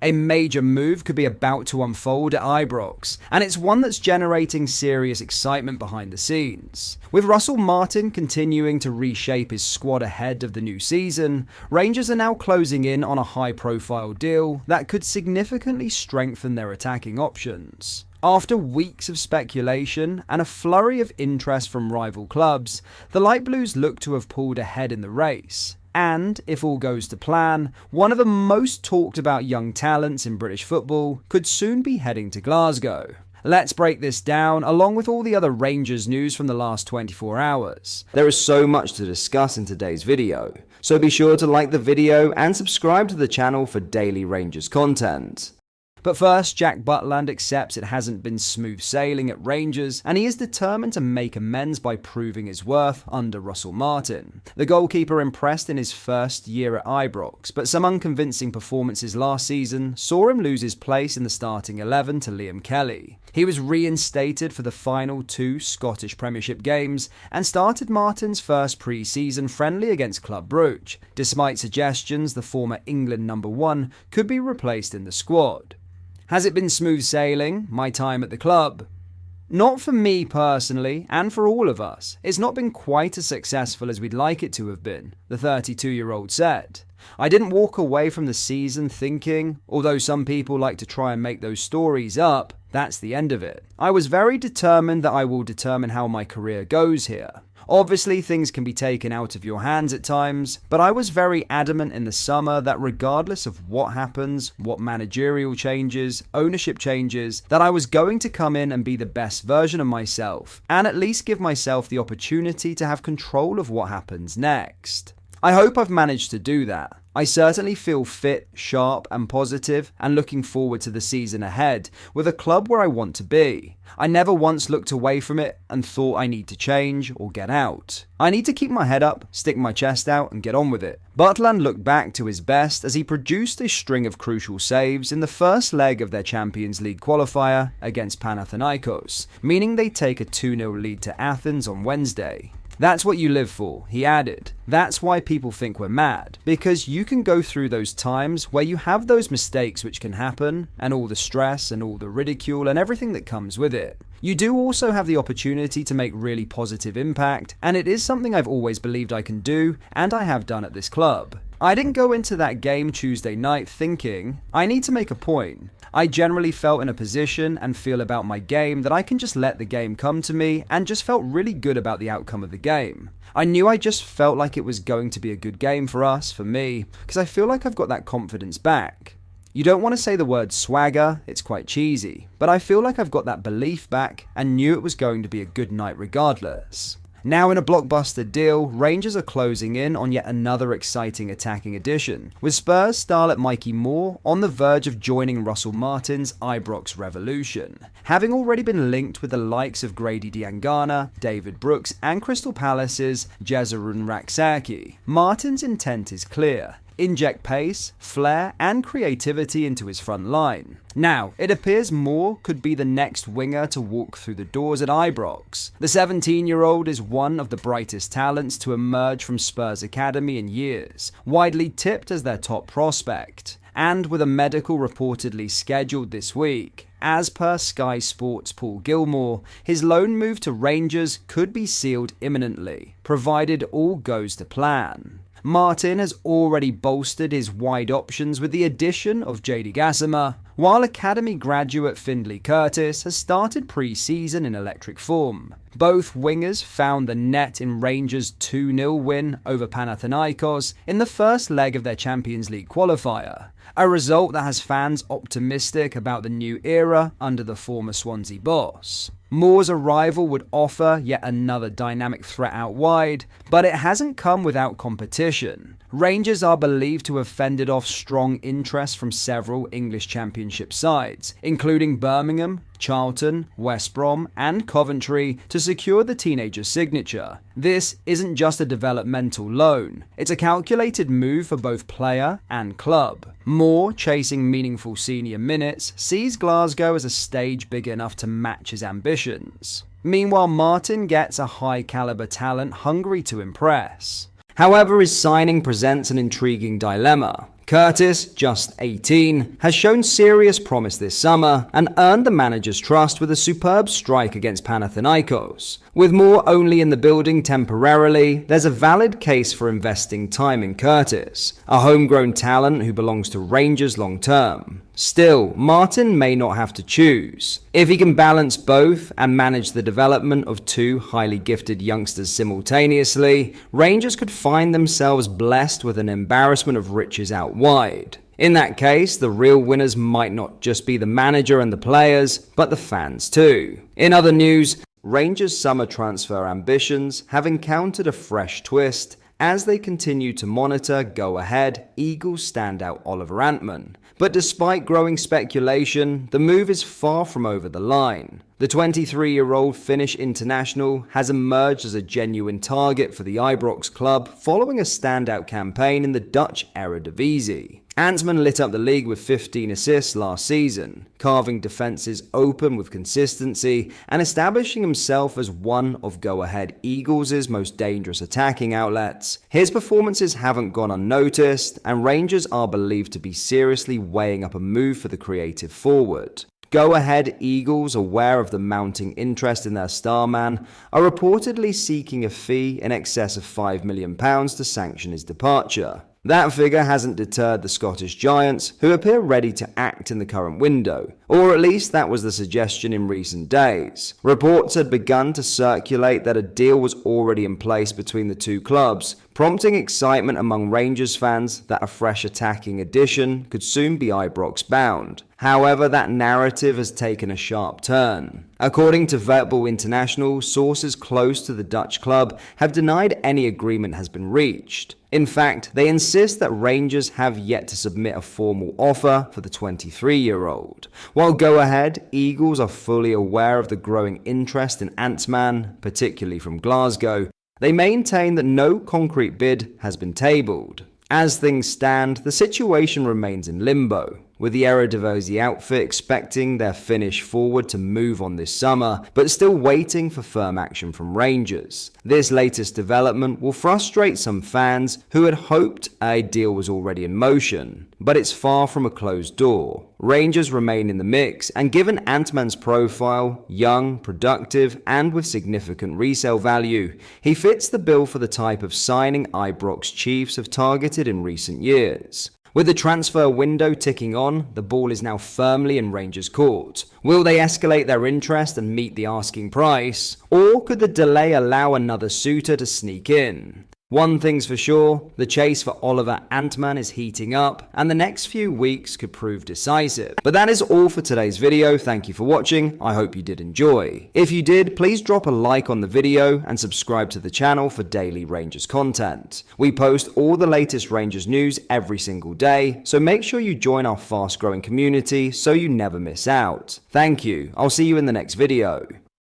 A major move could be about to unfold at Ibrox, and it's one that's generating serious excitement behind the scenes. With Russell Martin continuing to reshape his squad ahead of the new season, Rangers are now closing in on a high-profile deal that could significantly strengthen their attacking options. After weeks of speculation and a flurry of interest from rival clubs, the Light Blues look to have pulled ahead in the race. And, if all goes to plan, one of the most talked about young talents in British football could soon be heading to Glasgow. Let's break this down, along with all the other Rangers news from the last 24 hours. There is so much to discuss in today's video, so be sure to like the video and subscribe to the channel for daily Rangers content. But first, Jack Butland accepts it hasn't been smooth sailing at Rangers, and he is determined to make amends by proving his worth under Russell Martin. The goalkeeper impressed in his first year at Ibrox, but some unconvincing performances last season saw him lose his place in the starting 11 to Liam Kelly. He was reinstated for the final 2 Scottish Premiership games and started Martin's first pre-season friendly against Club Brugge, despite suggestions the former England #1 could be replaced in the squad. Has it been smooth sailing, my time at the club? Not for me personally, and for all of us. It's not been quite as successful as we'd like it to have been, the 32-year-old said. I didn't walk away from the season thinking, although some people like to try and make those stories up, that's the end of it. I was very determined that I will determine how my career goes here. Obviously, things can be taken out of your hands at times, but I was very adamant in the summer that regardless of what happens, what managerial changes, ownership changes, that I was going to come in and be the best version of myself, and at least give myself the opportunity to have control of what happens next. I hope I've managed to do that. I certainly feel fit, sharp and positive and looking forward to the season ahead with a club where I want to be. I never once looked away from it and thought I need to change or get out. I need to keep my head up, stick my chest out and get on with it. Butland looked back to his best as he produced a string of crucial saves in the first leg of their Champions League qualifier against Panathinaikos, meaning they take a 2-0 lead to Athens on Wednesday. That's what you live for, he added. That's why people think we're mad, because you can go through those times where you have those mistakes which can happen, and all the stress and all the ridicule and everything that comes with it. You do also have the opportunity to make really positive impact, and it is something I've always believed I can do, and I have done at this club. I didn't go into that game Tuesday night thinking, I need to make a point. I generally felt in a position and feel about my game that I can just let the game come to me and just felt really good about the outcome of the game. I knew I just felt like it was going to be a good game for us, for me, because I feel like I've got that confidence back. You don't want to say the word swagger, it's quite cheesy, but I feel like I've got that belief back and knew it was going to be a good night regardless. Now in a blockbuster deal, Rangers are closing in on yet another exciting attacking addition, with Spurs starlet Mikey Moore on the verge of joining Russell Martin's Ibrox revolution. Having already been linked with the likes of Grady Diangana, David Brooks and Crystal Palace's Jezorun Raksaki, Martin's intent is clear. Inject pace, flair and creativity into his front line. Now, it appears Moore could be the next winger to walk through the doors at Ibrox. The 17-year-old is one of the brightest talents to emerge from Spurs Academy in years, widely tipped as their top prospect. And with a medical reportedly scheduled this week, as per Sky Sports' Paul Gilmore, his loan move to Rangers could be sealed imminently, provided all goes to plan. Martin has already bolstered his wide options with the addition of JD Gassama, while Academy graduate Findlay Curtis has started pre-season in electric form. Both wingers found the net in Rangers' 2-0 win over Panathinaikos in the first leg of their Champions League qualifier, a result that has fans optimistic about the new era under the former Swansea boss. Moore's arrival would offer yet another dynamic threat out wide, but it hasn't come without competition. Rangers are believed to have fended off strong interest from several English Championship sides, including Birmingham, Charlton, West Brom and Coventry, to secure the teenager's signature. This isn't just a developmental loan, it's a calculated move for both player and club. Moore, chasing meaningful senior minutes, sees Glasgow as a stage big enough to match his ambitions. Meanwhile, Martin gets a high-caliber talent hungry to impress. However, his signing presents an intriguing dilemma. Curtis, just 18, has shown serious promise this summer and earned the manager's trust with a superb strike against Panathinaikos. With Moore only in the building temporarily, there's a valid case for investing time in Curtis, a homegrown talent who belongs to Rangers long term. Still, Martin may not have to choose. If he can balance both and manage the development of two highly gifted youngsters simultaneously, Rangers could find themselves blessed with an embarrassment of riches out wide. In that case, the real winners might not just be the manager and the players, but the fans too. In other news, Rangers' summer transfer ambitions have encountered a fresh twist as they continue to monitor go-ahead Eagles standout Oliver Antman. But despite growing speculation, the move is far from over the line. The 23-year-old Finnish international has emerged as a genuine target for the Ibrox club following a standout campaign in the Dutch Eredivisie. Antman lit up the league with 15 assists last season, carving defenses open with consistency and establishing himself as one of go-ahead Eagles' most dangerous attacking outlets. His performances haven't gone unnoticed, and Rangers are believed to be seriously weighing up a move for the creative forward. Go-ahead Eagles, aware of the mounting interest in their star man, are reportedly seeking a fee in excess of £5 million to sanction his departure. That figure hasn't deterred the Scottish Giants, who appear ready to act in the current window, or at least that was the suggestion in recent days. Reports had begun to circulate that a deal was already in place between the two clubs, prompting excitement among Rangers fans that a fresh attacking addition could soon be Ibrox bound. However, that narrative has taken a sharp turn. According to Verbal International, sources close to the Dutch club have denied any agreement has been reached. In fact, they insist that Rangers have yet to submit a formal offer for the 23-year-old. While go-ahead Eagles are fully aware of the growing interest in Antman, particularly from Glasgow, they maintain that no concrete bid has been tabled. As things stand, the situation remains in limbo, with the Eredivisie outfit expecting their Finnish forward to move on this summer, but still waiting for firm action from Rangers. This latest development will frustrate some fans who had hoped a deal was already in motion, but it's far from a closed door. Rangers remain in the mix, and given Antman's profile, young, productive, and with significant resale value, he fits the bill for the type of signing Ibrox Chiefs have targeted in recent years. With the transfer window ticking on, the ball is now firmly in Rangers' court. Will they escalate their interest and meet the asking price, or could the delay allow another suitor to sneak in? One thing's for sure, the chase for Oliver Antman is heating up, and the next few weeks could prove decisive. But that is all for today's video. Thank you for watching. I hope you did enjoy. If you did, please drop a like on the video and subscribe to the channel for daily Rangers content. We post all the latest Rangers news every single day, so make sure you join our fast-growing community so you never miss out. Thank you. I'll see you in the next video.